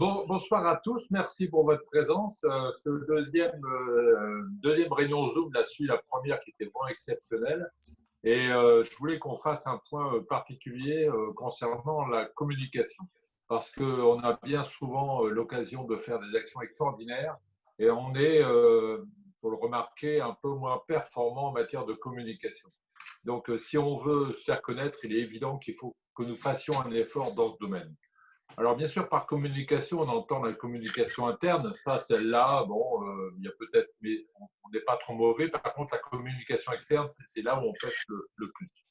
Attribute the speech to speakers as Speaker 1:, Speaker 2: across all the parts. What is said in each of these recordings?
Speaker 1: Bonsoir à tous, merci pour votre présence. Ce deuxième réunion Zoom la suit la première qui était vraiment exceptionnelle. Et je voulais qu'on fasse un point particulier concernant la communication. Parce qu'on a bien souvent l'occasion de faire des actions extraordinaires et on est, il faut le remarquer, un peu moins performant en matière de communication. Donc, si on veut se faire connaître, il est évident qu'il faut que nous fassions un effort dans ce domaine. Alors, bien sûr, par communication, on entend la communication interne. Ça, celle-là, bon, il y a peut-être, mais on n'est pas trop mauvais. Par contre, la communication externe, c'est là où on pêche le plus.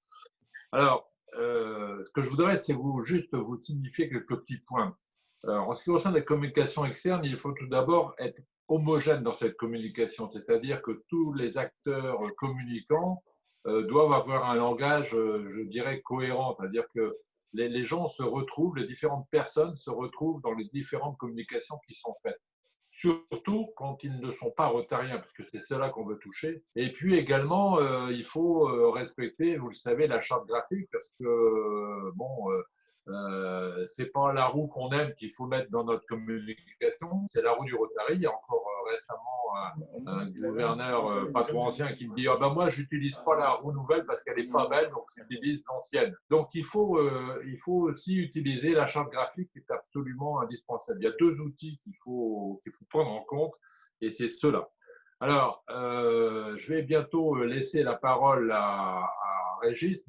Speaker 1: Alors, ce que je voudrais, c'est juste vous signifier quelques petits points. En ce qui concerne la communication externe, il faut tout d'abord être homogène dans cette communication, c'est-à-dire que tous les acteurs communicants doivent avoir un langage, je dirais, cohérent, c'est-à-dire que les gens se retrouvent, les différentes personnes se retrouvent dans les différentes communications qui sont faites. Surtout quand ils ne sont pas rotariens, parce que c'est cela qu'on veut toucher. Et puis également, il faut respecter, vous le savez, la charte graphique, parce que c'est pas la roue qu'on aime qu'il faut mettre dans notre communication, c'est la roue du Rotary. Il y a encore récemment un gouverneur pas trop ancien qui me dit ah ben moi j'utilise pas la roue nouvelle parce qu'elle est pas belle, donc j'utilise l'ancienne. Donc il faut aussi utiliser la charte graphique qui est absolument indispensable. Il y a deux outils qu'il faut prendre en compte et c'est ceux-là. Alors, je vais bientôt laisser la parole à Régis,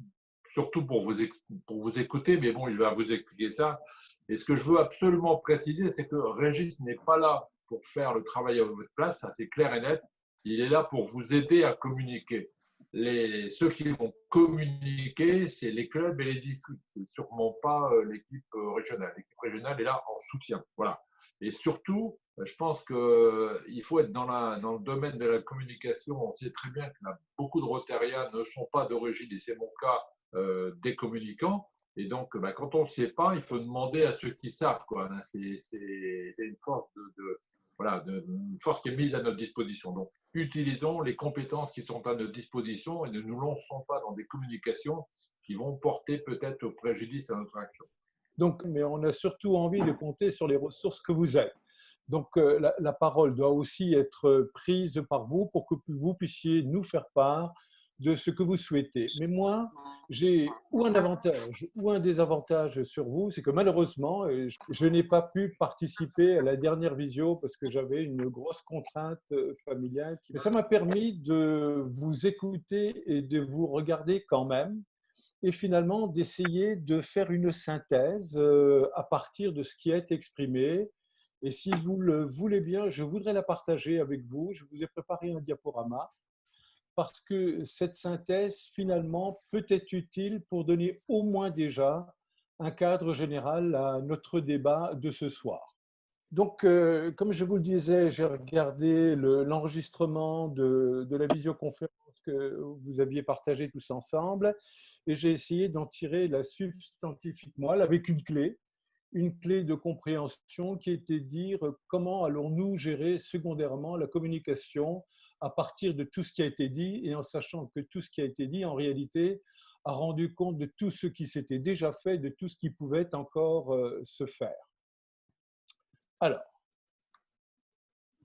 Speaker 1: surtout pour vous écouter, mais bon, il va vous expliquer ça. Et ce que je veux absolument préciser, c'est que Régis n'est pas là pour faire le travail à votre place, ça c'est clair et net. Il est là pour vous aider à communiquer. Ceux qui vont communiquer, c'est les clubs et les districts. C'est sûrement pas l'équipe régionale. L'équipe régionale est là en soutien. Voilà. Et surtout, je pense qu'il faut être dans le domaine de la communication. On sait très bien que beaucoup de Rotariens ne sont pas d'origine, et c'est mon cas, des communicants. Et donc, quand on ne sait pas, il faut demander à ceux qui savent, quoi. C'est une force voilà, une force qui est mise à notre disposition. Donc, utilisons les compétences qui sont à notre disposition et ne nous lançons pas dans des communications qui vont porter peut-être au préjudice à notre action.
Speaker 2: Donc, mais on a surtout envie de compter sur les ressources que vous êtes. Donc, la parole doit aussi être prise par vous pour que vous puissiez nous faire part de ce que vous souhaitez. Mais moi, j'ai ou un avantage ou un désavantage sur vous, c'est que malheureusement, je n'ai pas pu participer à la dernière visio parce que j'avais une grosse contrainte familiale. Mais ça m'a permis de vous écouter et de vous regarder quand même et finalement d'essayer de faire une synthèse à partir de ce qui est exprimé. Et si vous le voulez bien, je voudrais la partager avec vous. Je vous ai préparé un diaporama parce que cette synthèse, finalement, peut être utile pour donner au moins déjà un cadre général à notre débat de ce soir. Donc, comme je vous le disais, j'ai regardé l'enregistrement de la visioconférence que vous aviez partagée tous ensemble et j'ai essayé d'en tirer la substantifique moelle avec une clé de compréhension qui était de dire comment allons-nous gérer secondairement la communication à partir de tout ce qui a été dit et en sachant que tout ce qui a été dit, en réalité, a rendu compte de tout ce qui s'était déjà fait, de tout ce qui pouvait encore se faire. Alors,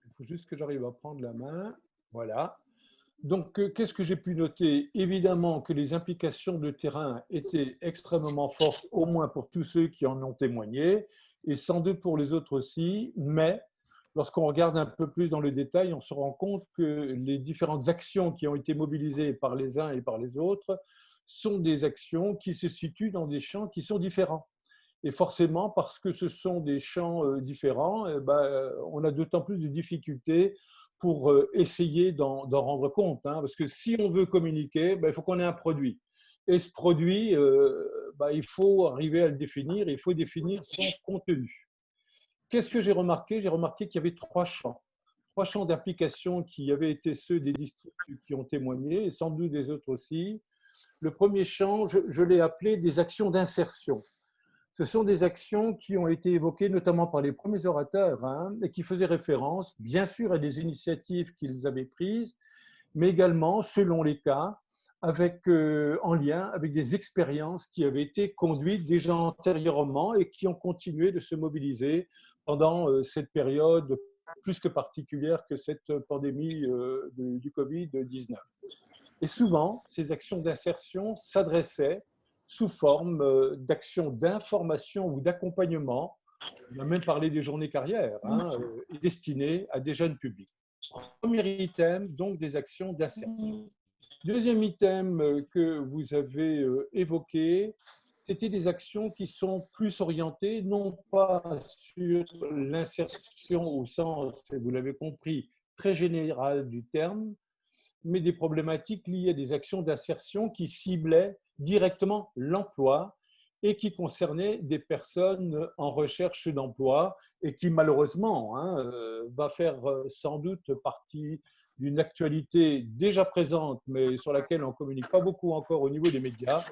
Speaker 2: il faut juste que j'arrive à prendre la main. Voilà. Donc, qu'est-ce que j'ai pu noter? Évidemment que les implications de terrain étaient extrêmement fortes, au moins pour tous ceux qui en ont témoigné, et sans doute pour les autres aussi, mais lorsqu'on regarde un peu plus dans le détail, on se rend compte que les différentes actions qui ont été mobilisées par les uns et par les autres sont des actions qui se situent dans des champs qui sont différents. Et forcément, parce que ce sont des champs différents, on a d'autant plus de difficultés pour essayer d'en rendre compte. Parce que si on veut communiquer, il faut qu'on ait un produit. Et ce produit, il faut arriver à le définir, il faut définir son contenu. Qu'est-ce que j'ai remarqué? J'ai remarqué qu'il y avait trois champs d'application qui avaient été ceux des districts qui ont témoigné, et sans doute des autres aussi. Le premier champ, je l'ai appelé des actions d'insertion. Ce sont des actions qui ont été évoquées notamment par les premiers orateurs et qui faisaient référence, bien sûr, à des initiatives qu'ils avaient prises, mais également, selon les cas, en lien avec des expériences qui avaient été conduites déjà antérieurement et qui ont continué de se mobiliser pendant cette période plus que particulière que cette pandémie du Covid-19. Et souvent, ces actions d'insertion s'adressaient sous forme d'actions d'information ou d'accompagnement. On a même parlé des journées carrières, destinées à des jeunes publics. Premier item, donc des actions d'insertion. Deuxième item que vous avez évoqué, c'était des actions qui sont plus orientées, non pas sur l'insertion au sens, vous l'avez compris, très général du terme, mais des problématiques liées à des actions d'insertion qui ciblaient directement l'emploi et qui concernaient des personnes en recherche d'emploi et qui malheureusement va faire sans doute partie d'une actualité déjà présente, mais sur laquelle on ne communique pas beaucoup encore au niveau des médias.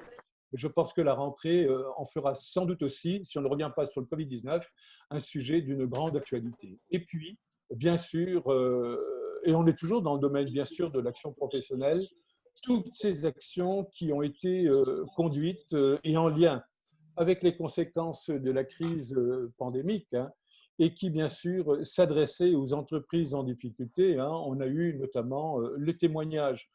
Speaker 2: Je pense que la rentrée en fera sans doute aussi, si on ne revient pas sur le Covid-19, un sujet d'une grande actualité. Et puis, bien sûr, et on est toujours dans le domaine, bien sûr, de l'action professionnelle, toutes ces actions qui ont été conduites et en lien avec les conséquences de la crise pandémique, et qui, bien sûr, s'adressaient aux entreprises en difficulté. On a eu notamment le témoignage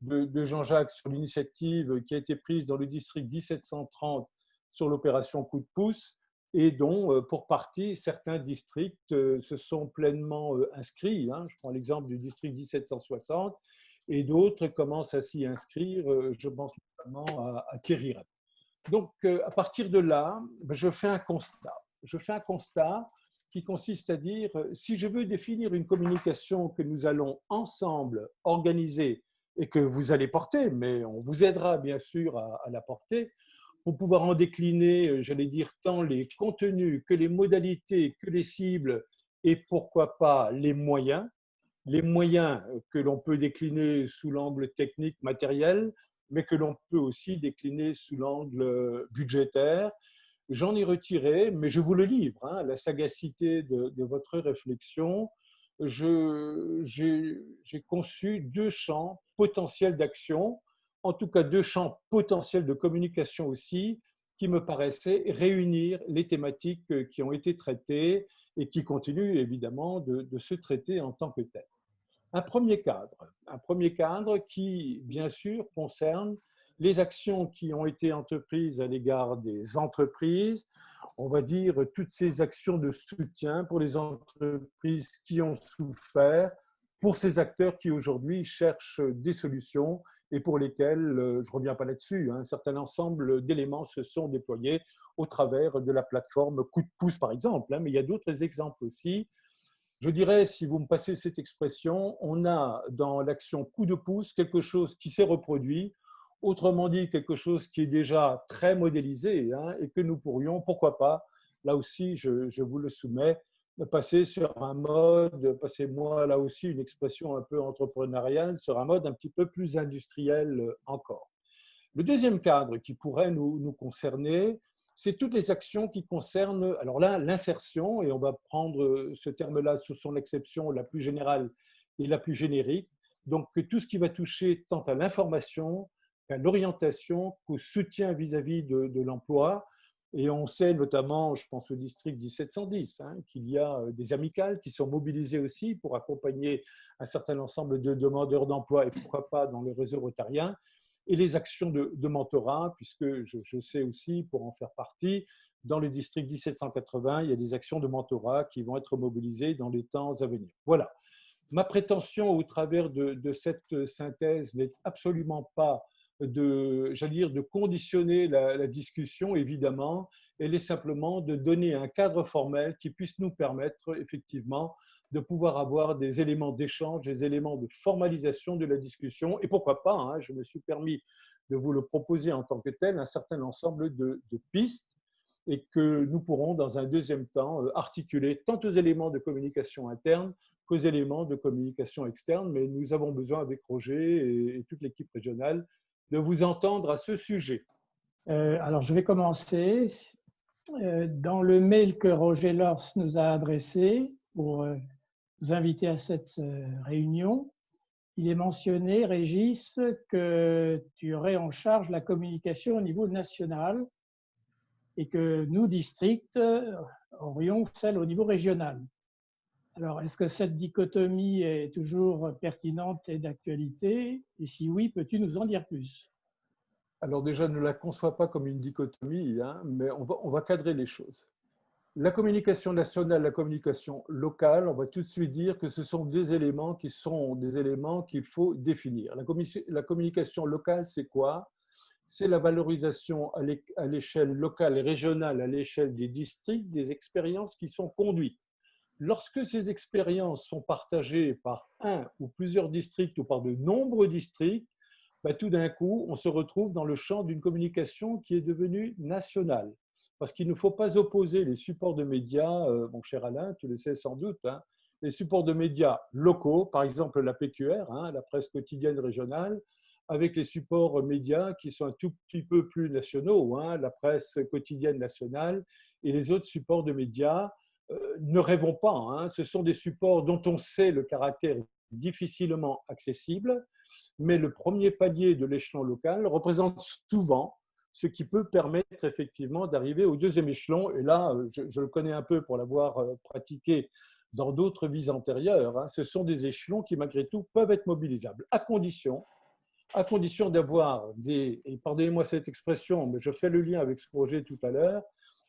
Speaker 2: de Jean-Jacques sur l'initiative qui a été prise dans le district 1730 sur l'opération Coup de pouce, et dont, pour partie, certains districts se sont pleinement inscrits. Je prends l'exemple du district 1760, et d'autres commencent à s'y inscrire, je pense notamment à Thierry. Donc, à partir de là, je fais un constat. Je fais un constat qui consiste à dire, si je veux définir une communication que nous allons ensemble organiser et que vous allez porter, mais on vous aidera bien sûr à la porter, pour pouvoir en décliner, j'allais dire, tant les contenus que les modalités, que les cibles et pourquoi pas les moyens que l'on peut décliner sous l'angle technique, matériel, mais que l'on peut aussi décliner sous l'angle budgétaire. J'en ai retiré, mais je vous le livre, la sagacité de votre réflexion. J'ai conçu deux champs potentiels d'action, en tout cas deux champs potentiels de communication aussi, qui me paraissaient réunir les thématiques qui ont été traitées et qui continuent évidemment de se traiter en tant que telles. Un premier cadre qui, bien sûr, concerne les actions qui ont été entreprises à l'égard des entreprises, on va dire toutes ces actions de soutien pour les entreprises qui ont souffert, pour ces acteurs qui aujourd'hui cherchent des solutions et pour lesquels, je ne reviens pas là-dessus, un certain ensemble d'éléments se sont déployés au travers de la plateforme Coup de pouce, par exemple, mais il y a d'autres exemples aussi. Je dirais, si vous me passez cette expression, on a dans l'action coup de pouce quelque chose qui s'est reproduit, autrement dit quelque chose qui est déjà très modélisé et que nous pourrions, pourquoi pas, là aussi je vous le soumets, passer sur un mode, passez-moi là aussi une expression un peu entrepreneuriale, sur un mode un petit peu plus industriel encore. Le deuxième cadre qui pourrait nous concerner, c'est toutes les actions qui concernent, alors là, l'insertion, et on va prendre ce terme-là sous son acception la plus générale et la plus générique, donc tout ce qui va toucher tant à l'information qu'à l'orientation, qu'au soutien vis-à-vis de l'emploi. Et on sait notamment, je pense au district 1710, qu'il y a des amicales qui sont mobilisées aussi pour accompagner un certain ensemble de demandeurs d'emploi et pourquoi pas dans le réseau rotarien. Et les actions de mentorat, puisque je sais aussi, pour en faire partie, dans le district 1780, il y a des actions de mentorat qui vont être mobilisées dans les temps à venir. Voilà. Ma prétention au travers de cette synthèse n'est absolument pas de conditionner la discussion, évidemment. Elle est simplement de donner un cadre formel qui puisse nous permettre effectivement de pouvoir avoir des éléments d'échange, des éléments de formalisation de la discussion. Et pourquoi pas, je me suis permis de vous le proposer en tant que tel, un certain ensemble de pistes et que nous pourrons, dans un deuxième temps, articuler tant aux éléments de communication interne qu'aux éléments de communication externe. Mais nous avons besoin, avec Roger et toute l'équipe régionale, de vous entendre à ce sujet.
Speaker 3: Alors, je vais commencer. Dans le mail que Roger Lors nous a adressé pour nous inviter à cette réunion, il est mentionné, Régis, que tu aurais en charge la communication au niveau national et que nous, districts, aurions celle au niveau régional. Alors, est-ce que cette dichotomie est toujours pertinente et d'actualité? Et si oui, peux-tu nous en dire plus?
Speaker 2: Alors déjà, ne la conçois pas comme une dichotomie, hein, mais on va cadrer les choses. La communication nationale, la communication locale, on va tout de suite dire que ce sont des éléments qu'il faut définir. La communication locale, c'est quoi? C'est la valorisation à l'échelle locale et régionale, à l'échelle des districts, des expériences qui sont conduites. Lorsque ces expériences sont partagées par un ou plusieurs districts ou par de nombreux districts, bah, tout d'un coup, on se retrouve dans le champ d'une communication qui est devenue nationale. Parce qu'il ne faut pas opposer les supports de médias, mon cher Alain, tu le sais sans doute, hein, les supports de médias locaux, par exemple la PQR, hein, la presse quotidienne régionale, avec les supports médias qui sont un tout petit peu plus nationaux, hein, la presse quotidienne nationale et les autres supports de médias. Ne rêvons pas, hein, ce sont des supports dont on sait le caractère difficilement accessible, mais le premier palier de l'échelon local représente souvent ce qui peut permettre effectivement d'arriver au deuxième échelon. Et là, je le connais un peu pour l'avoir pratiqué dans d'autres vies antérieures, hein, ce sont des échelons qui, malgré tout, peuvent être mobilisables, à condition d'avoir des, et pardonnez-moi cette expression, mais je fais le lien avec ce projet tout à l'heure,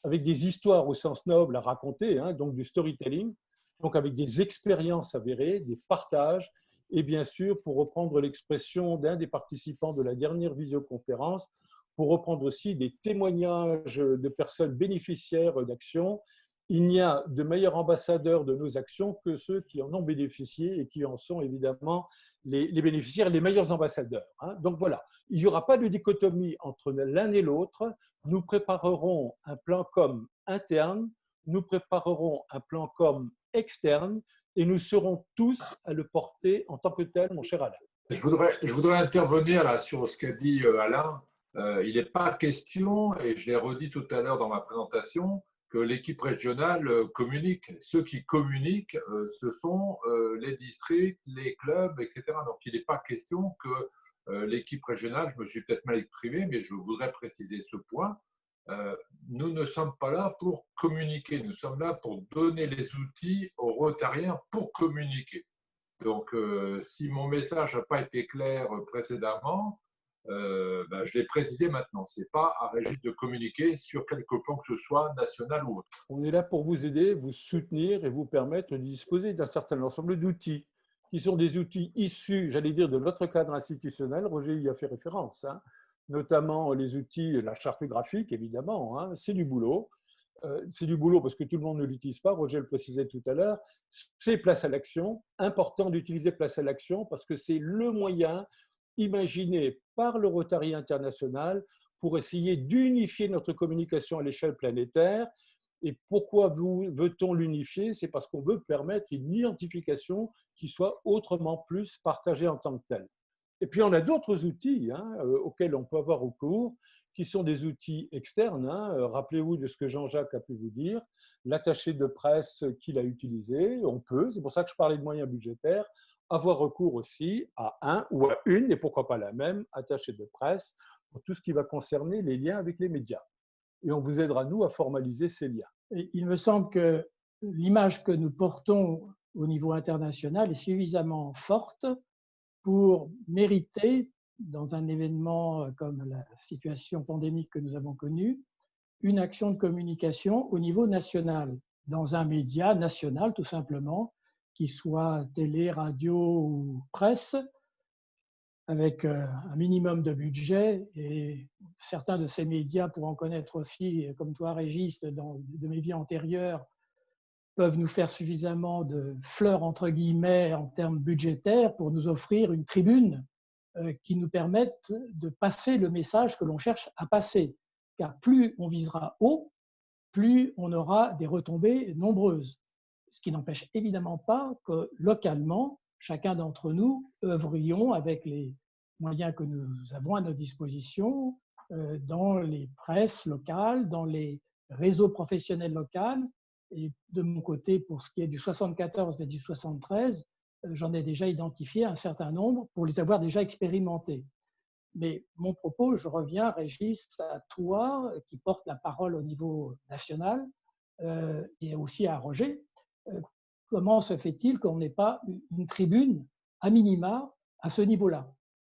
Speaker 2: avec des histoires au sens noble à raconter, hein, donc du storytelling, donc avec des expériences avérées, des partages, et bien sûr, pour reprendre l'expression d'un des participants de la dernière visioconférence, pour reprendre aussi des témoignages de personnes bénéficiaires d'actions. Il n'y a de meilleurs ambassadeurs de nos actions que ceux qui en ont bénéficié et qui en sont évidemment les bénéficiaires, les meilleurs ambassadeurs, hein. Donc voilà, il n'y aura pas de dichotomie entre l'un et l'autre. Nous préparerons un plan com interne, nous préparerons un plan com externe et nous serons tous à le porter en tant que tel, mon cher Alain.
Speaker 1: Je voudrais intervenir là sur ce qu'a dit Alain. Il n'est pas question, et je l'ai redit tout à l'heure dans ma présentation, que l'équipe régionale communique. Ceux qui communiquent, ce sont les districts, les clubs, etc. Donc il n'est pas question que l'équipe régionale, je me suis peut-être mal exprimé, mais je voudrais préciser ce point, nous ne sommes pas là pour communiquer, nous sommes là pour donner les outils aux Rotariens pour communiquer. Donc, si mon message n'a pas été clair précédemment, je l'ai précisé maintenant. Ce n'est pas à Régis de communiquer sur quelque plan que ce soit, national ou autre.
Speaker 2: On est là pour vous aider, vous soutenir et vous permettre de disposer d'un certain ensemble d'outils, qui sont des outils issus, j'allais dire, de notre cadre institutionnel. Roger y a fait référence, hein, notamment les outils, la charte graphique, évidemment, hein, c'est du boulot. C'est du boulot parce que tout le monde ne l'utilise pas, Roger le précisait tout à l'heure. C'est place à l'action, important d'utiliser place à l'action parce que c'est le moyen imaginé par le Rotary International pour essayer d'unifier notre communication à l'échelle planétaire. Et pourquoi veut-on l'unifier? C'est parce qu'on veut permettre une identification qui soit autrement plus partagée en tant que telle. Et puis, on a d'autres outils, hein, auxquels on peut avoir recours, qui sont des outils externes, hein. Rappelez-vous de ce que Jean-Jacques a pu vous dire, l'attaché de presse qu'il a utilisé, on peut, c'est pour ça que je parlais de moyens budgétaires, avoir recours aussi à un ou à une, et pourquoi pas la même, attachée de presse, pour tout ce qui va concerner les liens avec les médias. Et on vous aidera, nous, à formaliser ces liens.
Speaker 3: Et il me semble que l'image que nous portons au niveau international est suffisamment forte pour mériter, dans un événement comme la situation pandémique que nous avons connue, une action de communication au niveau national, dans un média national tout simplement, qui soit télé, radio ou presse, avec un minimum de budget. Et certains de ces médias, pour en connaître aussi, comme toi Régis, de mes vies antérieures, peuvent nous faire suffisamment de fleurs, entre guillemets, en termes budgétaires pour nous offrir une tribune qui nous permette de passer le message que l'on cherche à passer. Car plus on visera haut, plus on aura des retombées nombreuses. Ce qui n'empêche évidemment pas que localement, chacun d'entre nous œuvrions avec les moyens que nous avons à notre disposition dans les presses locales, dans les réseaux professionnels locaux. Et de mon côté, pour ce qui est du 74 et du 73, j'en ai déjà identifié un certain nombre pour les avoir déjà expérimentés. Mais mon propos, je reviens, Régis, à toi, qui porte la parole au niveau national. et aussi à Roger, comment se fait-il qu'on n'ait pas une tribune à minima à ce niveau-là,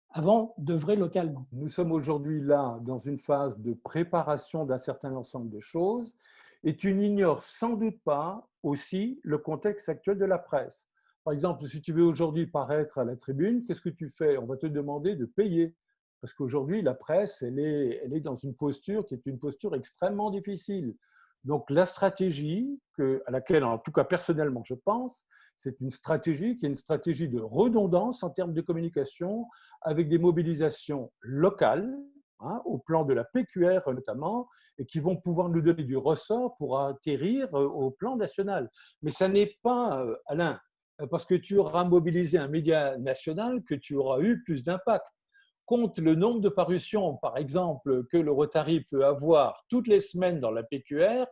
Speaker 3: avant d'œuvrer localement?
Speaker 2: Nous sommes aujourd'hui là dans une phase de préparation d'un certain ensemble de choses et tu n'ignores sans doute pas aussi le contexte actuel de la presse. Par exemple, si tu veux aujourd'hui paraître à la tribune, qu'est-ce que tu fais? On va te demander de payer. Parce qu'aujourd'hui, la presse, elle est dans une posture qui est une posture extrêmement difficile. Donc, la stratégie à laquelle, en tout cas personnellement, je pense, c'est une stratégie qui est une stratégie de redondance en termes de communication, avec des mobilisations locales, hein, au plan de la PQR notamment, et qui vont pouvoir nous donner du ressort pour atterrir au plan national. Mais ça n'est pas, Alain, parce que tu auras mobilisé un média national que tu auras eu plus d'impact. Compte le nombre de parutions, par exemple, que le Rotary peut avoir toutes les semaines dans la PQR,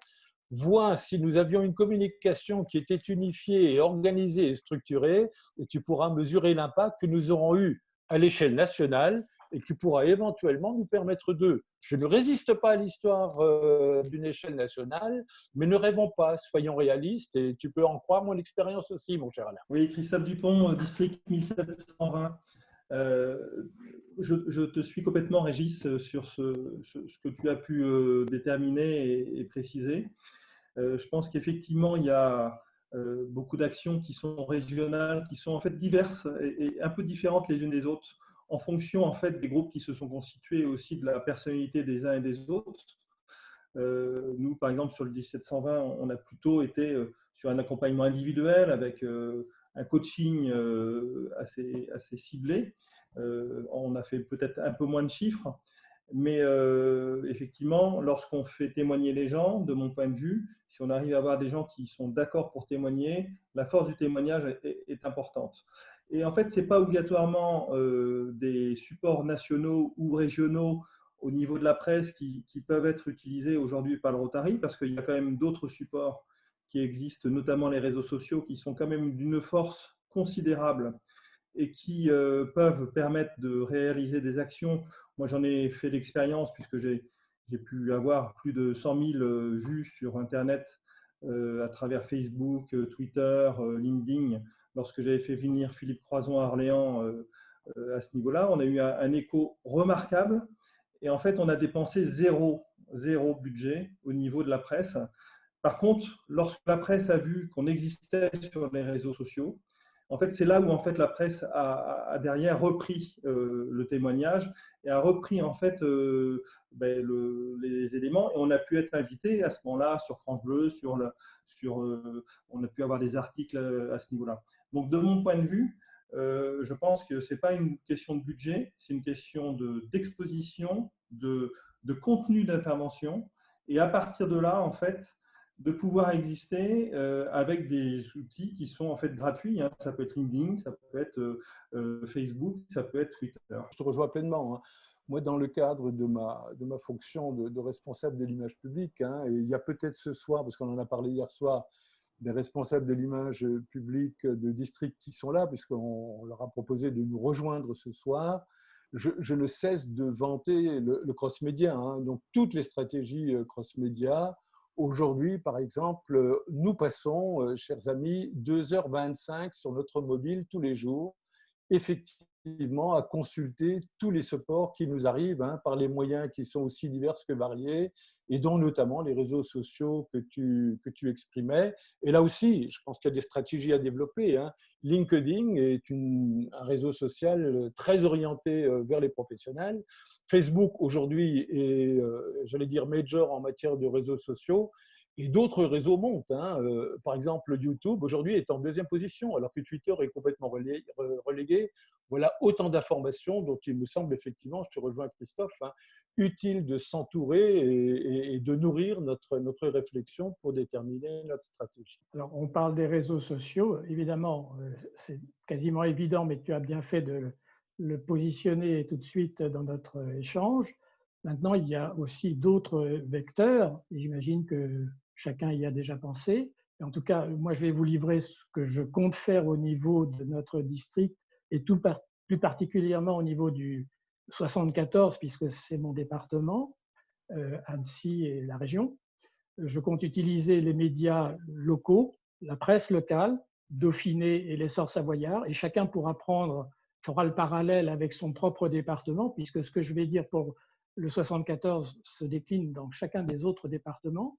Speaker 2: vois si nous avions une communication qui était unifiée et organisée et structurée, et tu pourras mesurer l'impact que nous aurons eu à l'échelle nationale et qui pourra éventuellement nous permettre de… Je ne résiste pas à l'histoire d'une échelle nationale, mais ne rêvons pas, soyons réalistes, et tu peux en croire mon expérience aussi, mon cher Alain.
Speaker 4: Oui, Christophe Dupont, district 1720. Je te suis complètement, Régis, sur ce que tu as pu déterminer et préciser. Je pense qu'effectivement, il y a beaucoup d'actions qui sont régionales, qui sont en fait diverses et un peu différentes les unes des autres, en fonction en fait des groupes qui se sont constitués, aussi de la personnalité des uns et des autres. Nous, par exemple, sur le 1720, on a plutôt été sur un accompagnement individuel avec un coaching assez ciblé. On a fait peut-être un peu moins de chiffres, mais effectivement, lorsqu'on fait témoigner les gens, de mon point de vue, si on arrive à avoir des gens qui sont d'accord pour témoigner, la force du témoignage est importante. Et en fait, ce n'est pas obligatoirement des supports nationaux ou régionaux au niveau de la presse qui peuvent être utilisés aujourd'hui par le Rotary, parce qu'il y a quand même d'autres supports qui existent, notamment les réseaux sociaux, qui sont quand même d'une force considérable et qui peuvent permettre de réaliser des actions. Moi, j'en ai fait l'expérience puisque j'ai pu avoir plus de 100 000 vues sur Internet à travers Facebook, Twitter, LinkedIn. Lorsque j'avais fait venir Philippe Croison à Orléans à ce niveau-là, on a eu un écho remarquable. Et en fait, on a dépensé zéro budget au niveau de la presse. Par contre, lorsque la presse a vu qu'on existait sur les réseaux sociaux, en fait, c'est là où en fait la presse a derrière repris le témoignage et a repris en fait les éléments, et on a pu être invité à ce moment-là sur France Bleu, on a pu avoir des articles à ce niveau-là. Donc, de mon point de vue, je pense que ce n'est pas une question de budget, c'est une question d'exposition, de contenu d'intervention, et à partir de là, en fait, de pouvoir exister avec des outils qui sont en fait gratuits. Hein. Ça peut être LinkedIn, ça peut être Facebook, ça peut être Twitter.
Speaker 2: Je te rejoins pleinement. Hein. Moi, dans le cadre de ma fonction de responsable de l'image publique, hein, et il y a peut-être ce soir, parce qu'on en a parlé hier soir, des responsables de l'image publique de district qui sont là, puisqu'on leur a proposé de nous rejoindre ce soir. Je ne cesse de vanter le cross-média, hein, donc toutes les stratégies cross-média. Aujourd'hui, par exemple, nous passons, chers amis, 2h25 sur notre mobile tous les jours, effectivement, à consulter tous les supports qui nous arrivent hein, par les moyens qui sont aussi divers que variés, et dont notamment les réseaux sociaux que tu exprimais. Et là aussi, je pense qu'il y a des stratégies à développer. Hein. LinkedIn est un réseau social très orienté vers les professionnels. Facebook, aujourd'hui, est, j'allais dire, major en matière de réseaux sociaux. Et d'autres réseaux montent. Hein. Par exemple, YouTube, aujourd'hui, est en deuxième position, alors que Twitter est complètement relégué. Voilà autant d'informations dont il me semble effectivement, je te rejoins Christophe, hein, utile de s'entourer et de nourrir notre réflexion pour déterminer notre stratégie.
Speaker 3: Alors, on parle des réseaux sociaux. Évidemment, c'est quasiment évident, mais tu as bien fait de le positionner tout de suite dans notre échange. Maintenant, il y a aussi d'autres vecteurs. J'imagine que chacun y a déjà pensé. En tout cas, moi, je vais vous livrer ce que je compte faire au niveau de notre district et plus particulièrement au niveau du 74, puisque c'est mon département, Annecy et la région. je compte utiliser les médias locaux, la presse locale, Dauphiné et l'essor savoyard, et chacun fera le parallèle avec son propre département, puisque ce que je vais dire pour le 74 se décline dans chacun des autres départements.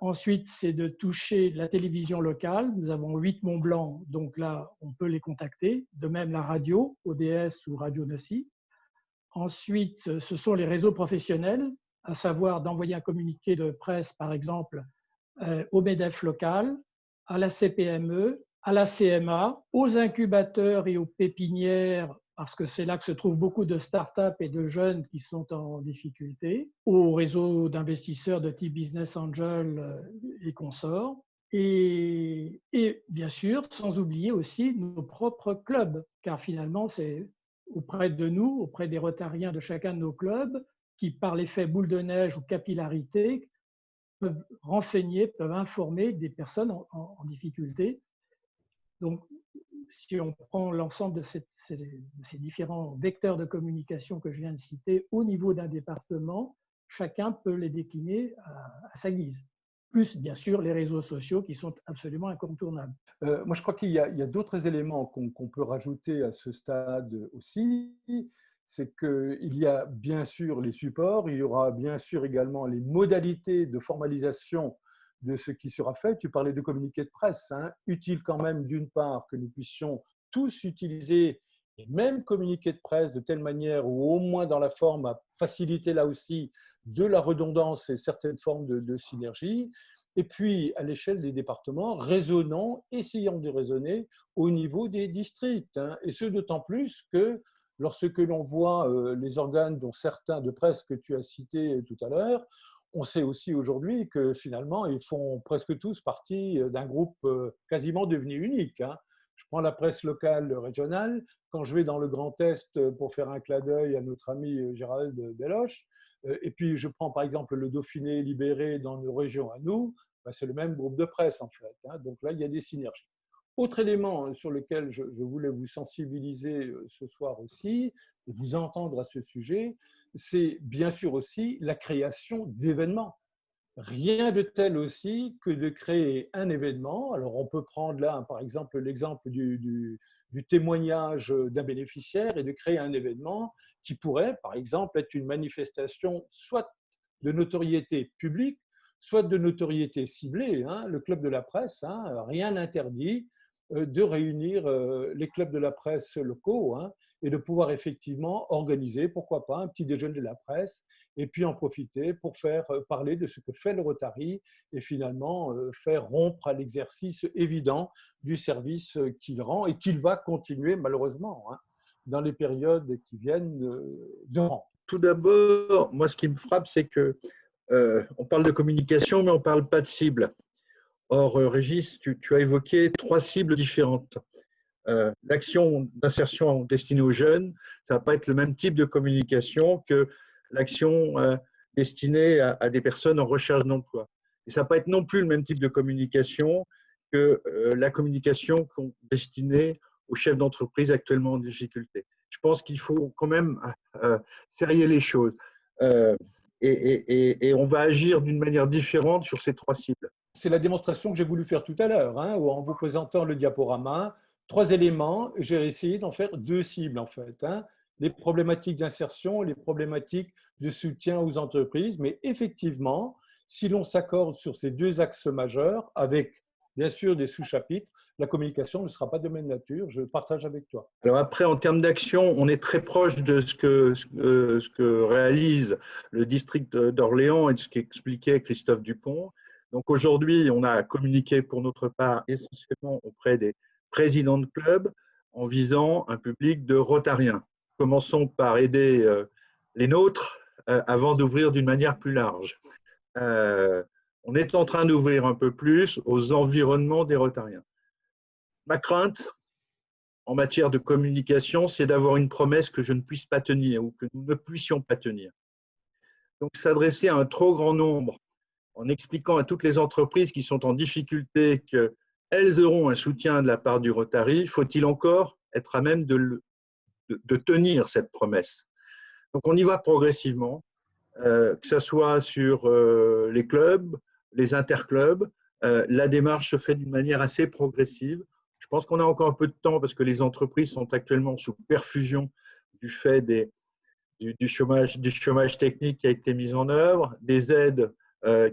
Speaker 3: Ensuite, c'est de toucher la télévision locale. Nous avons 8 Mont-Blanc, donc là, on peut les contacter. De même, la radio, ODS ou Radio Nossi. Ensuite, ce sont les réseaux professionnels, à savoir d'envoyer un communiqué de presse, par exemple, au MEDEF local, à la CPME, à la CMA, aux incubateurs et aux pépinières, parce que c'est là que se trouvent beaucoup de startups et de jeunes qui sont en difficulté, aux réseaux d'investisseurs de type Business Angel et consorts, et bien sûr, sans oublier aussi nos propres clubs, car finalement, c'est auprès de nous, auprès des Rotariens de chacun de nos clubs, qui par l'effet boule de neige ou capillarité, peuvent renseigner, peuvent informer des personnes en difficulté. Donc, si on prend l'ensemble de ces différents vecteurs de communication que je viens de citer au niveau d'un département, chacun peut les décliner à sa guise. Plus, bien sûr, les réseaux sociaux qui sont absolument incontournables.
Speaker 2: Moi, je crois qu'il y a d'autres éléments qu'on peut rajouter à ce stade aussi. C'est qu'il y a bien sûr les supports, il y aura bien sûr également les modalités de formalisation de ce qui sera fait. Tu parlais de communiqué de presse, hein. Utile quand même d'une part que nous puissions tous utiliser les mêmes communiqués de presse de telle manière, ou au moins dans la forme à faciliter là aussi de la redondance et certaines formes de synergie. Et puis, à l'échelle des départements, raisonnons, essayons de raisonner au niveau des districts, hein. Et ce, d'autant plus que lorsque l'on voit les organes, dont certains de presse que tu as cités tout à l'heure, on sait aussi aujourd'hui que finalement, ils font presque tous partie d'un groupe quasiment devenu unique, hein. Je prends la presse locale régionale. Quand je vais dans le Grand Est pour faire un clin d'œil à notre ami Gérald Belloche, et puis je prends par exemple le Dauphiné Libéré dans nos régions à nous, c'est le même groupe de presse en fait, hein. Donc là, il y a des synergies. Autre élément sur lequel je voulais vous sensibiliser ce soir aussi, et vous entendre à ce sujet, c'est bien sûr aussi la création d'événements. Rien de tel aussi que de créer un événement. Alors, on peut prendre là, par exemple, l'exemple du témoignage d'un bénéficiaire et de créer un événement qui pourrait, par exemple, être une manifestation soit de notoriété publique, soit de notoriété ciblée, hein. Le club de la presse, hein, rien n'interdit de réunir les clubs de la presse locaux, hein, et de pouvoir effectivement organiser, pourquoi pas, un petit déjeuner de la presse et puis en profiter pour faire parler de ce que fait le Rotary et finalement faire rompre à l'exercice évident du service qu'il rend et qu'il va continuer malheureusement, hein, dans les périodes qui viennent de rendre.
Speaker 5: Tout d'abord, moi ce qui me frappe, c'est que on parle de communication, mais on ne parle pas de cible. Or, Régis, tu as évoqué 3 cibles différentes. L'action d'insertion destinée aux jeunes, ça ne va pas être le même type de communication que l'action destinée à des personnes en recherche d'emploi. Et ça ne va pas être non plus le même type de communication que la communication destinée aux chefs d'entreprise actuellement en difficulté. Je pense qu'il faut quand même serrer les choses. Et on va agir d'une manière différente sur ces 3 cibles.
Speaker 2: C'est la démonstration que j'ai voulu faire tout à l'heure, hein, où en vous présentant le diaporama, 3 éléments, j'ai essayé d'en faire 2 cibles en fait, hein. Les problématiques d'insertion, les problématiques de soutien aux entreprises. Mais effectivement, si l'on s'accorde sur ces 2 axes majeurs, avec bien sûr des sous-chapitres, la communication ne sera pas de même nature. Je partage avec toi.
Speaker 5: Alors après, en termes d'action, on est très proche de ce que réalise le district d'Orléans et de ce qu'expliquait Christophe Dupont. Donc aujourd'hui, on a communiqué pour notre part essentiellement auprès des présidents de clubs en visant un public de Rotariens. Commençons par aider les nôtres avant d'ouvrir d'une manière plus large. On est en train d'ouvrir un peu plus aux environnements des Rotariens. Ma crainte en matière de communication, c'est d'avoir une promesse que je ne puisse pas tenir ou que nous ne puissions pas tenir. Donc s'adresser à un trop grand nombre en expliquant à toutes les entreprises qui sont en difficulté qu'elles auront un soutien de la part du Rotary, faut-il encore être à même de tenir cette promesse? Donc on y va progressivement, que ce soit sur les clubs, les interclubs. La démarche se fait d'une manière assez progressive. Je pense qu'on a encore un peu de temps parce que les entreprises sont actuellement sous perfusion du fait du chômage technique qui a été mis en œuvre, des aides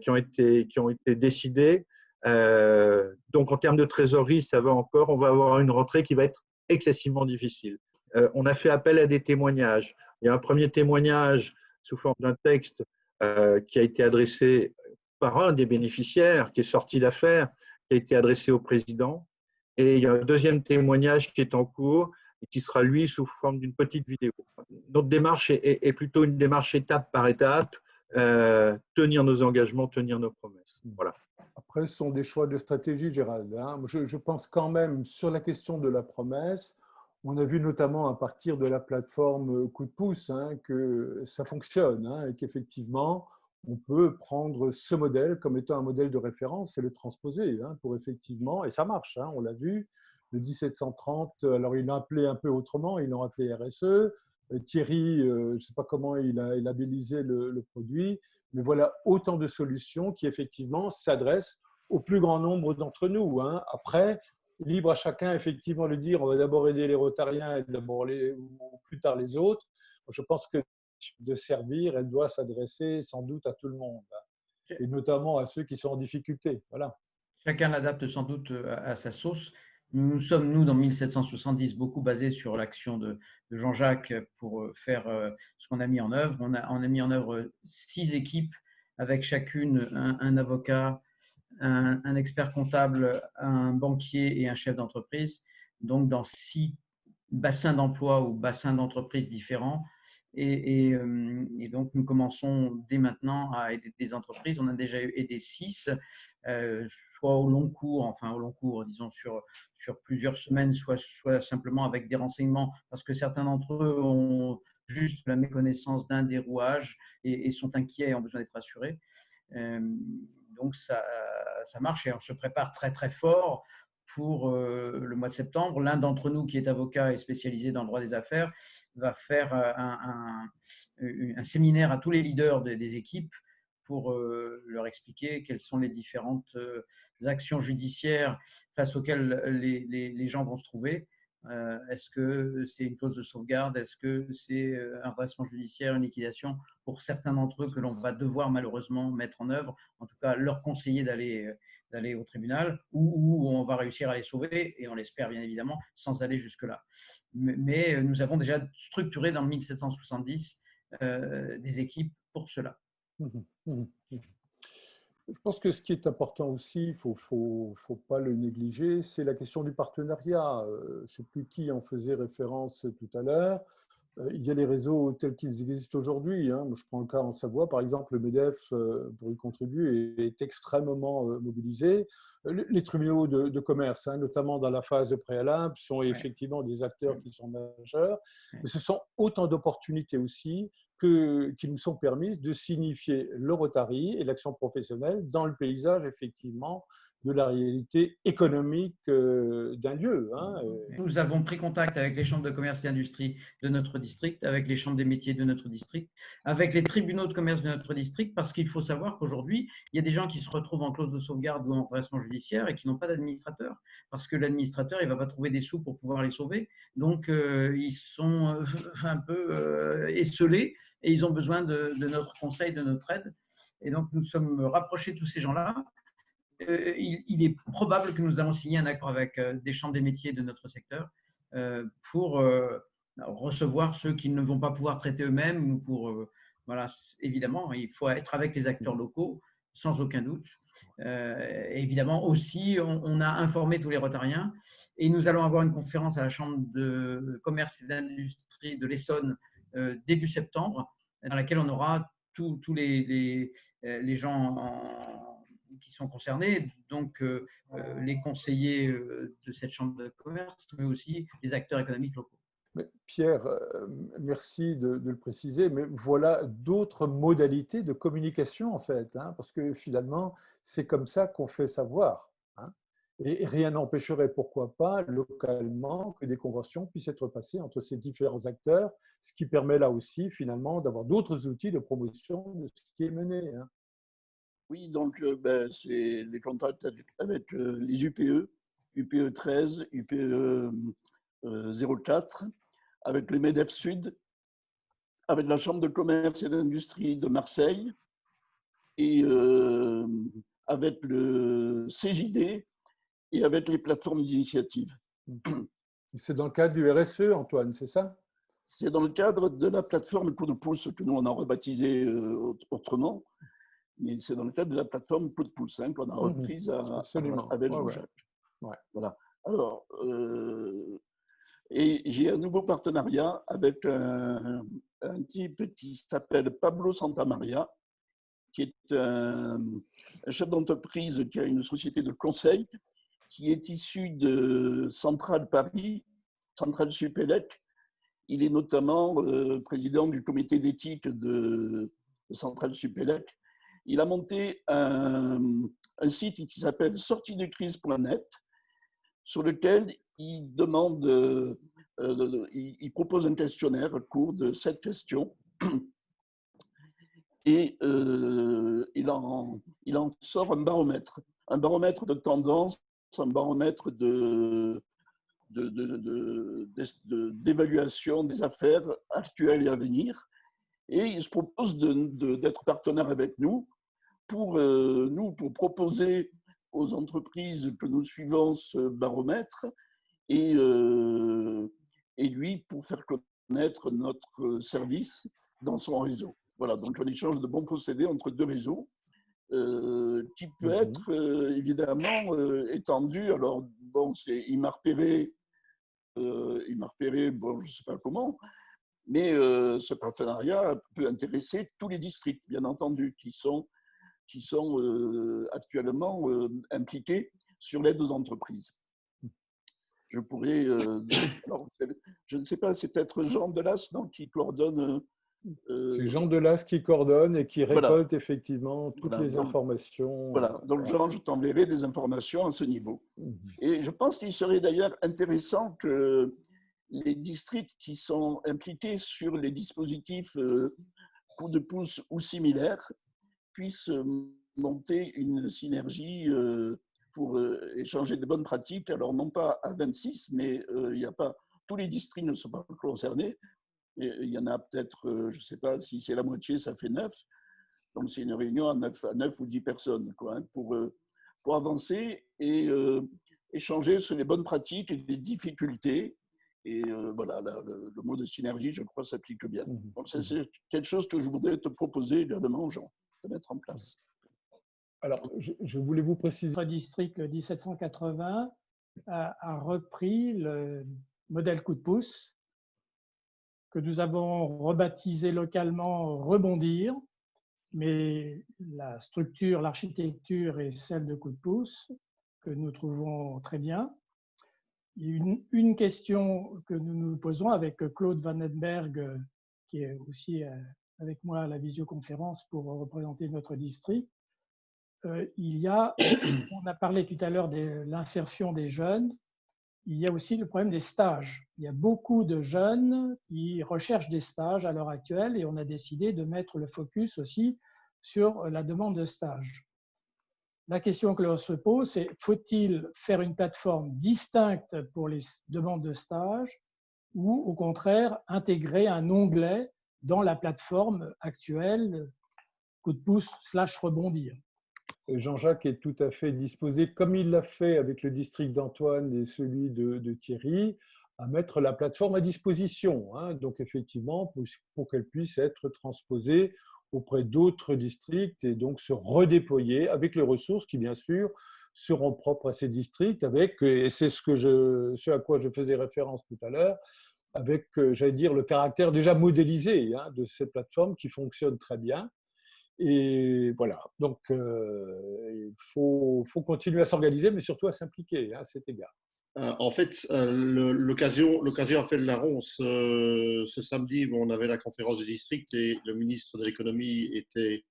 Speaker 5: qui ont été décidées. Donc, en termes de trésorerie, ça va encore. On va avoir une rentrée qui va être excessivement difficile. On a fait appel à des témoignages. Il y a un premier témoignage sous forme d'un texte qui a été adressé par un des bénéficiaires, qui est sorti d'affaires, qui a été adressé au président. Et il y a un deuxième témoignage qui est en cours et qui sera, lui, sous forme d'une petite vidéo. Notre démarche est plutôt une démarche étape par étape, tenir nos engagements, tenir nos promesses. Voilà.
Speaker 2: Après, ce sont des choix de stratégie, Gérald. Hein. Je pense quand même, sur la question de la promesse, on a vu notamment à partir de la plateforme Coup de pouce que ça fonctionne et qu'effectivement, on peut prendre ce modèle comme étant un modèle de référence et le transposer pour effectivement, et ça marche, on l'a vu, le 1730, alors ils l'ont appelé un peu autrement, ils l'ont appelé RSE. Thierry, je ne sais pas comment il a labellisé le produit, mais voilà autant de solutions qui effectivement s'adressent au plus grand nombre d'entre nous. Après, libre à chacun effectivement de dire on va d'abord aider les Rotariens et d'abord ou plus tard les autres. Je pense que de servir, elle doit s'adresser sans doute à tout le monde, et notamment à ceux qui sont en difficulté. Voilà.
Speaker 6: Chacun l'adapte sans doute à sa sauce. Nous sommes, nous, dans 1770, beaucoup basés sur l'action de Jean-Jacques pour faire ce qu'on a mis en œuvre. On a mis en œuvre 6 équipes avec chacune un avocat, un expert comptable, un banquier et un chef d'entreprise, donc dans 6 bassins d'emploi ou bassins d'entreprise différents. Et donc, nous commençons dès maintenant à aider des entreprises. On a déjà aidé 6, soit au long cours, disons sur plusieurs semaines, soit simplement avec des renseignements, parce que certains d'entre eux ont juste la méconnaissance d'un des rouages et sont inquiets et ont besoin d'être rassurés. Donc, ça marche et on se prépare très, très fort pour le mois de septembre. L'un d'entre nous, qui est avocat et spécialisé dans le droit des affaires, va faire un séminaire à tous les leaders des équipes pour leur expliquer quelles sont les différentes actions judiciaires face auxquelles les gens vont se trouver. Est-ce que c'est une clause de sauvegarde? Est-ce que c'est un redressement judiciaire, une liquidation? Pour certains d'entre eux que l'on va devoir malheureusement mettre en œuvre, en tout cas leur conseiller d'aller au tribunal, où on va réussir à les sauver, et on l'espère bien évidemment, sans aller jusque-là. Mais nous avons déjà structuré dans 1770 des équipes pour cela.
Speaker 2: Je pense que ce qui est important aussi, il ne faut pas le négliger, c'est la question du partenariat. Je ne sais plus qui en faisait référence tout à l'heure. Il y a les réseaux tels qu'ils existent aujourd'hui. Je prends le cas en Savoie, par exemple, le MEDEF, pour y contribuer, est extrêmement mobilisé. Les tribunaux de commerce, notamment dans la phase préalable, sont effectivement des acteurs qui sont majeurs. Mais ce sont autant d'opportunités aussi qui nous sont permises de signifier le Rotary et l'action professionnelle dans le paysage, effectivement, de la réalité économique d'un lieu.
Speaker 6: Nous avons pris contact avec les chambres de commerce et d'industrie de notre district, avec les chambres des métiers de notre district, avec les tribunaux de commerce de notre district, parce qu'il faut savoir qu'aujourd'hui, il y a des gens qui se retrouvent en clause de sauvegarde ou en redressement judiciaire et qui n'ont pas d'administrateur, parce que l'administrateur, il ne va pas trouver des sous pour pouvoir les sauver. Donc, ils sont un peu esselés et ils ont besoin de notre conseil, de notre aide. Et donc, nous sommes rapprochés de tous ces gens-là. Il est probable que nous allons signer un accord avec des chambres des métiers de notre secteur pour recevoir ceux qui ne vont pas pouvoir traiter eux-mêmes. Ou voilà, évidemment, il faut être avec les acteurs locaux, sans aucun doute. Évidemment, aussi, on a informé tous les Rotariens et nous allons avoir une conférence à la Chambre de commerce et d'industrie de l'Essonne début septembre, dans laquelle on aura tous les gens qui sont concernés, donc les conseillers de cette chambre de commerce, mais aussi les acteurs économiques locaux.
Speaker 2: Mais Pierre, merci de le préciser, mais voilà d'autres modalités de communication en fait, parce que finalement, c'est comme ça qu'on fait savoir. Et rien n'empêcherait, pourquoi pas, localement, que des conventions puissent être passées entre ces différents acteurs, ce qui permet là aussi, finalement, d'avoir d'autres outils de promotion de ce qui est mené.
Speaker 7: Oui, donc c'est les contacts avec les UPE, UPE 13, UPE 04, avec le MEDEF Sud, avec la Chambre de commerce et d'industrie de Marseille et avec le CJD et avec les plateformes d'initiative.
Speaker 2: C'est dans le cadre du RSE, Antoine, c'est ça?
Speaker 7: C'est dans le cadre de la plateforme Coup de pouce, que nous on a rebaptisé autrement, mais c'est dans le cadre de la plateforme Coup de pouce qu'on a reprise avec Jean-Jacques.
Speaker 2: Ouais.
Speaker 7: Voilà. Alors, et j'ai un nouveau partenariat avec un type qui s'appelle Pablo Santamaria, qui est un chef d'entreprise qui a une société de conseil, qui est issu de Centrale Paris, Centrale Supélec. Il est notamment président du comité d'éthique de Centrale Supélec. Il a monté un site qui s'appelle sortiedecrise.net, sur lequel il demande, il propose un questionnaire court de 7 questions. Et il en sort un baromètre de tendance, un baromètre d'évaluation des affaires actuelles et à venir. Et il se propose d'être partenaire avec nous pour proposer aux entreprises que nous suivons ce baromètre et lui pour faire connaître notre service dans son réseau. Voilà, donc on échange de bons procédés entre deux réseaux qui peut être évidemment étendu. Alors, bon, il m'a repéré, bon, je ne sais pas comment, mais ce partenariat peut intéresser tous les districts, bien entendu, qui sont actuellement impliqués sur l'aide aux entreprises. Je pourrais, alors, je ne sais pas, c'est peut-être Jean Delas qui coordonne.
Speaker 2: C'est Jean Delas qui coordonne et qui récolte effectivement toutes les informations.
Speaker 7: Voilà, donc Jean, je t'enverrai des informations à ce niveau. Et je pense qu'il serait d'ailleurs intéressant que les districts qui sont impliqués sur les dispositifs coup de pouce ou similaires puissent monter une synergie pour échanger de bonnes pratiques. Alors non pas à 26, mais il n'y a pas, tous les districts ne sont pas concernés. Et il y en a peut-être, je ne sais pas, si c'est la moitié, ça fait 9. Donc c'est une réunion à 9 ou 10 personnes quoi, pour avancer et échanger sur les bonnes pratiques et les difficultés. Et voilà, le mot de synergie, je crois, s'applique bien. Donc c'est quelque chose que je voudrais te proposer également, Jean, de mettre en place.
Speaker 2: Alors, je voulais vous préciser.
Speaker 3: Notre district 1780 a repris le modèle coup de pouce que nous avons rebaptisé localement Rebondir, mais la structure, l'architecture est celle de coup de pouce que nous trouvons très bien. Une question que nous nous posons avec Claude Vandenberg, qui est aussi avec moi à la visioconférence pour représenter notre district, on a parlé tout à l'heure de l'insertion des jeunes, il y a aussi le problème des stages. Il y a beaucoup de jeunes qui recherchent des stages à l'heure actuelle et on a décidé de mettre le focus aussi sur la demande de stage. La question que l'on se pose, c'est faut-il faire une plateforme distincte pour les demandes de stage ou au contraire intégrer un onglet dans la plateforme actuelle coup de pouce / rebondir.
Speaker 2: Jean-Jacques est tout à fait disposé, comme il l'a fait avec le district d'Antoine et celui de Thierry, à mettre la plateforme à disposition. Donc effectivement, pour qu'elle puisse être transposée auprès d'autres districts et donc se redéployer avec les ressources qui, bien sûr, seront propres à ces districts, et c'est ce à quoi je faisais référence tout à l'heure, avec, j'allais dire, le caractère déjà modélisé de cette plateforme qui fonctionne très bien. Et voilà, donc il faut continuer à s'organiser, mais surtout à s'impliquer à cet égard.
Speaker 8: En fait, l'occasion a fait le larron. Ce samedi, on avait la conférence du district et le ministre de l'économie était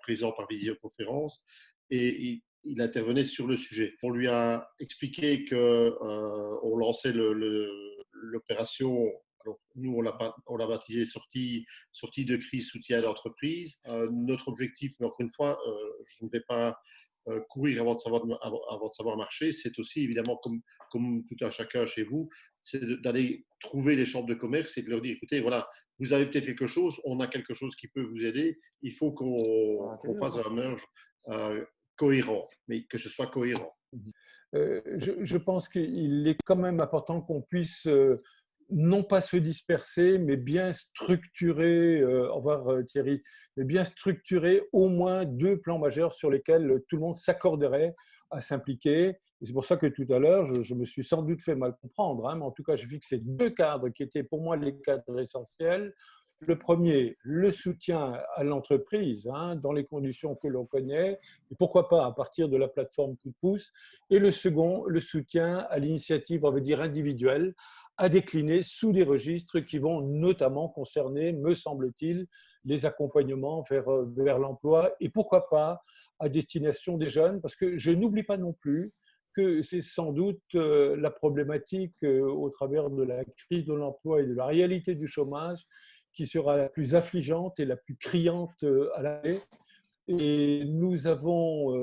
Speaker 8: présent par visioconférence et il intervenait sur le sujet. On lui a expliqué qu'on lançait l'opération alors nous, on l'a baptisé sortie de crise, soutien à l'entreprise. Notre objectif, mais encore une fois, je ne vais pas courir avant de savoir marcher, c'est aussi évidemment, comme tout un chacun chez vous, c'est d'aller trouver les chambres de commerce et de leur dire, écoutez, voilà, vous avez peut-être quelque chose, on a quelque chose qui peut vous aider, il faut qu'on fasse un merge cohérent, mais que ce soit cohérent.
Speaker 2: Je pense qu'il est quand même important qu'on puisse non pas se disperser, mais bien structurer, au revoir Thierry, mais bien structurer au moins 2 plans majeurs sur lesquels tout le monde s'accorderait à s'impliquer. Et c'est pour ça que tout à l'heure, je me suis sans doute fait mal comprendre, hein, mais en tout cas, j'ai fixé 2 cadres qui étaient pour moi les cadres essentiels. Le premier, le soutien à l'entreprise, hein, dans les conditions que l'on connaît, et pourquoi pas à partir de la plateforme Coup de pouce. Et le second, le soutien à l'initiative, on va dire individuelle, à décliner sous des registres qui vont notamment concerner, me semble-t-il, les accompagnements vers l'emploi et pourquoi pas à destination des jeunes, parce que je n'oublie pas non plus que c'est sans doute la problématique au travers de la crise de l'emploi et de la réalité du chômage qui sera la plus affligeante et la plus criante à l'année. Et nous avons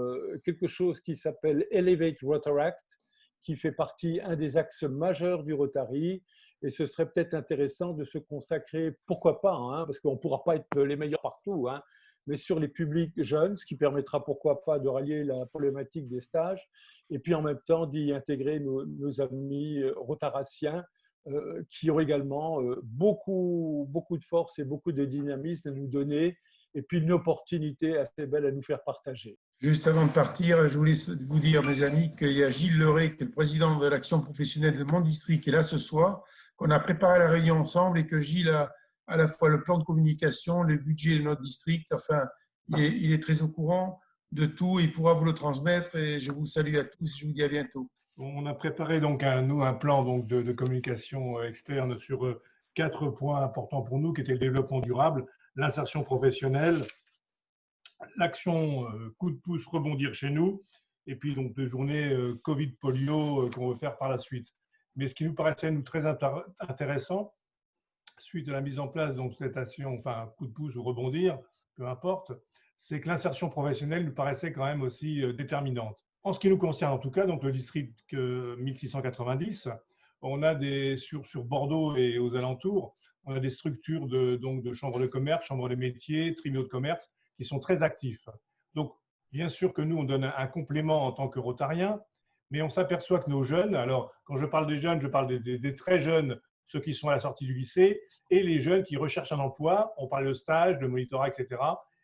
Speaker 2: quelque chose qui s'appelle Elevate Rotaract, qui fait partie, un des axes majeurs du Rotary. Et ce serait peut-être intéressant de se consacrer, pourquoi pas, hein, parce qu'on ne pourra pas être les meilleurs partout, hein, mais sur les publics jeunes, ce qui permettra, pourquoi pas, de rallier la problématique des stages, et puis en même temps d'y intégrer nos amis rotaraciens, qui ont également beaucoup de force et beaucoup de dynamisme à nous donner, et puis une opportunité assez belle à nous faire partager.
Speaker 9: Juste avant de partir, je voulais vous dire, mes amis, qu'il y a Gilles Leray, qui est le président de l'action professionnelle de mon district, qui est là ce soir, qu'on a préparé la réunion ensemble et que Gilles a à la fois le plan de communication, le budget de notre district. Enfin, il est très au courant de tout, il pourra vous le transmettre et je vous salue à tous et je vous dis à bientôt.
Speaker 10: On a préparé donc un plan donc de communication externe sur 4 points importants pour nous, qui étaient le développement durable, l'insertion professionnelle, l'action coup de pouce rebondir chez nous, et puis donc 2 journées Covid polio qu'on veut faire par la suite. Mais ce qui nous paraissait très intéressant, suite à la mise en place de cette action, enfin coup de pouce ou rebondir, peu importe, c'est que l'insertion professionnelle nous paraissait quand même aussi déterminante. En ce qui nous concerne, en tout cas, donc le district 1690, on a sur Bordeaux et aux alentours, on a des structures de chambres de commerce, chambres de métiers, tribunaux de commerce qui sont très actifs. Donc, bien sûr que nous, on donne un complément en tant que rotariens, mais on s'aperçoit que nos jeunes, alors quand je parle des jeunes, je parle des très jeunes, ceux qui sont à la sortie du lycée, et les jeunes qui recherchent un emploi, on parle de stage, de monitorat, etc.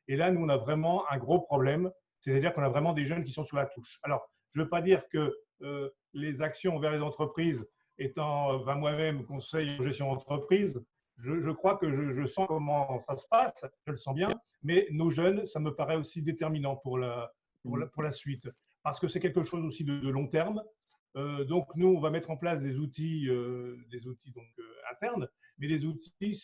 Speaker 10: Et là, nous, on a vraiment un gros problème. C'est-à-dire qu'on a vraiment des jeunes qui sont sur la touche. Alors, je ne veux pas dire que les actions envers les entreprises, étant moi-même conseil en gestion d'entreprise, je crois que je sens comment ça se passe, je le sens bien, mais nos jeunes, ça me paraît aussi déterminant pour la suite, parce que c'est quelque chose aussi de long terme. Donc, nous, on va mettre en place des outils donc, internes, mais les outils,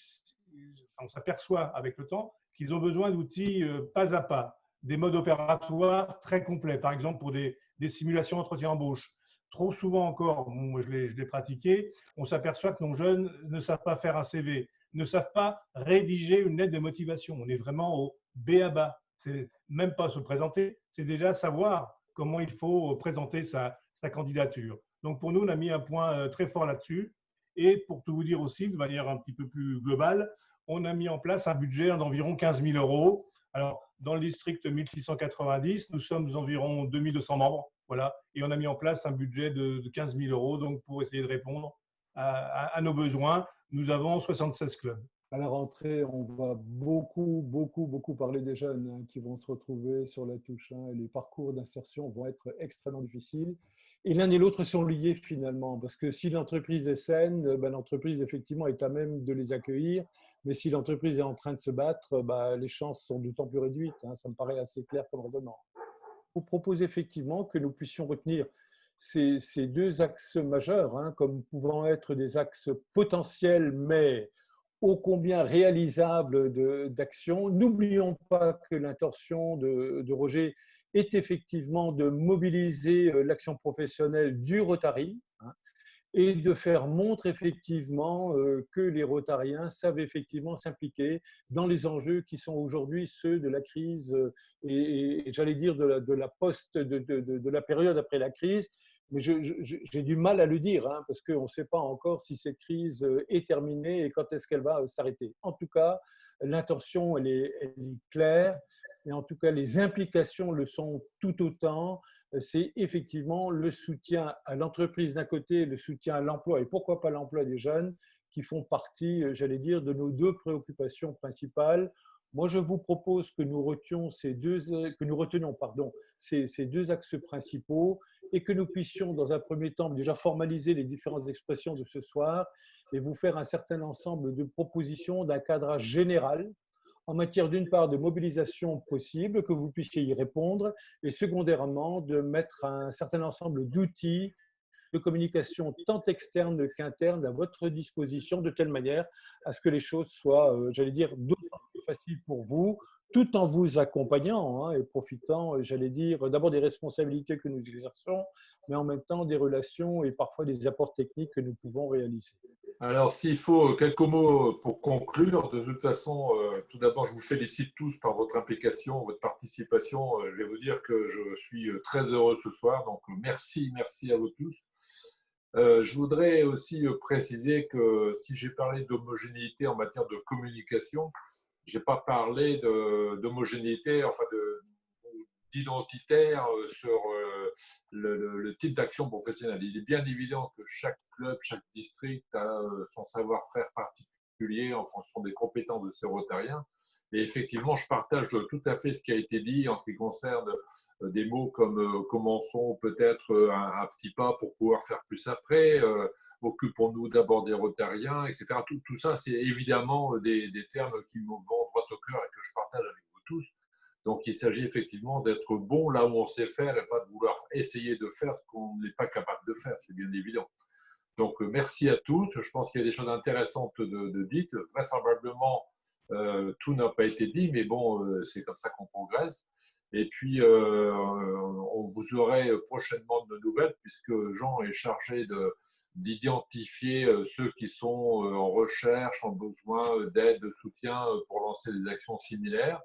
Speaker 10: on s'aperçoit avec le temps qu'ils ont besoin d'outils pas à pas, des modes opératoires très complets, par exemple pour des simulations d'entretien-embauche. Trop souvent encore, moi je l'ai pratiqué, on s'aperçoit que nos jeunes ne savent pas faire un CV, ne savent pas rédiger une lettre de motivation. On est vraiment au B à bas. C'est même pas se présenter, c'est déjà savoir comment il faut présenter sa candidature. Donc pour nous, on a mis un point très fort là-dessus. Et pour tout vous dire aussi, de manière un petit peu plus globale, on a mis en place un budget d'environ 15 000 €. Alors, dans le district 1690, nous sommes environ 2200 membres, voilà, et on a mis en place un budget de 15 000 €, donc pour essayer de répondre à nos besoins. Nous avons 76 clubs.
Speaker 2: À la rentrée, on va beaucoup parler des jeunes hein, qui vont se retrouver sur la touche. Hein, et les parcours d'insertion vont être extrêmement difficiles. Et l'un et l'autre sont liés finalement, parce que si l'entreprise est saine, ben, l'entreprise effectivement est à même de les accueillir, mais si l'entreprise est en train de se battre, ben, les chances sont d'autant plus réduites. Hein, ça me paraît assez clair comme raisonnement. Je vous propose effectivement que nous puissions retenir ces 2 axes majeurs hein, comme pouvant être des axes potentiels, mais ô combien réalisables d'action. N'oublions pas que l'intention de Roger est effectivement de mobiliser l'action professionnelle du Rotary. Hein, et de faire montre effectivement que les Rotariens savent effectivement s'impliquer dans les enjeux qui sont aujourd'hui ceux de la crise et j'allais dire de la période après la crise. Mais j'ai du mal à le dire, hein, parce qu'on ne sait pas encore si cette crise est terminée et quand est-ce qu'elle va s'arrêter. En tout cas, l'intention, elle est claire, et en tout cas, les implications le sont tout autant. C'est effectivement le soutien à l'entreprise d'un côté, le soutien à l'emploi, et pourquoi pas l'emploi des jeunes, qui font partie, j'allais dire, de nos deux préoccupations principales. Moi, je vous propose que nous retenions ces deux axes principaux et que nous puissions, dans un premier temps, déjà formaliser les différentes expressions de ce soir et vous faire un certain ensemble de propositions d'un cadrage général en matière d'une part de mobilisation possible, que vous puissiez y répondre, et secondairement de mettre un certain ensemble d'outils de communication tant externe qu'interne à votre disposition, de telle manière à ce que les choses soient, j'allais dire, d'autant plus faciles pour vous, tout en vous accompagnant hein, et profitant, j'allais dire, d'abord des responsabilités que nous exerçons, mais en même temps des relations et parfois des apports techniques que nous pouvons réaliser.
Speaker 1: Alors, s'il faut quelques mots pour conclure, de toute façon, tout d'abord, je vous félicite tous par votre implication, votre participation. Je vais vous dire que je suis très heureux ce soir, donc merci à vous tous. Je voudrais aussi préciser que si j'ai parlé d'homogénéité en matière de communication, je n'ai pas parlé d'homogénéité, enfin d'identitaire sur le type d'action professionnelle. Il est bien évident que chaque club, chaque district a son savoir-faire particulier en fonction des compétences de ses Rotariens. Et effectivement, je partage tout à fait ce qui a été dit en ce qui concerne des mots comme commençons peut-être un petit pas pour pouvoir faire plus après, occupons-nous d'abord des Rotariens, etc. Tout ça, c'est évidemment des termes qui me vont droit au cœur et que je partage avec vous tous. Donc, il s'agit effectivement d'être bon là où on sait faire et pas de vouloir essayer de faire ce qu'on n'est pas capable de faire, c'est bien évident. Donc, merci à tous. Je pense qu'il y a des choses intéressantes de dites. Vraisemblablement, tout n'a pas été dit, mais bon, c'est comme ça qu'on progresse. Et puis, on vous aurait prochainement de nouvelles, puisque Jean est chargé d'identifier ceux qui sont en recherche, en besoin d'aide, de soutien pour lancer des actions similaires.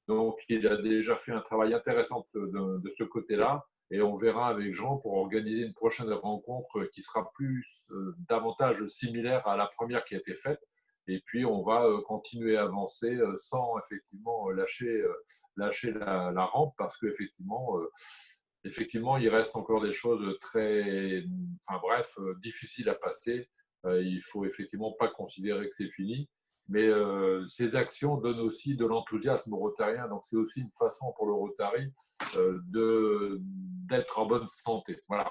Speaker 1: Donc, il a déjà fait un travail intéressant de ce côté-là et on verra avec Jean pour organiser une prochaine rencontre qui sera davantage similaire à la première qui a été faite. Et puis, on va continuer à avancer sans effectivement lâcher la rampe parce qu'effectivement, il reste encore des choses difficiles à passer. Il ne faut effectivement pas considérer que c'est fini. Mais ces actions donnent aussi de l'enthousiasme aux Rotariens. Donc, c'est aussi une façon pour le Rotary d'être en bonne santé. Voilà.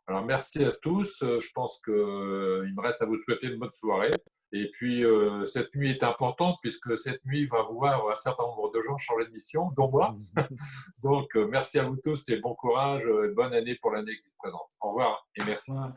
Speaker 1: Alors, merci à tous. Je pense qu'il me reste à vous souhaiter une bonne soirée. Et puis, cette nuit est importante puisque cette nuit va voir un certain nombre de gens changer de mission, dont moi. Donc, merci à vous tous et bon courage. Bonne année pour l'année qui se présente. Au revoir et merci.
Speaker 6: Voilà.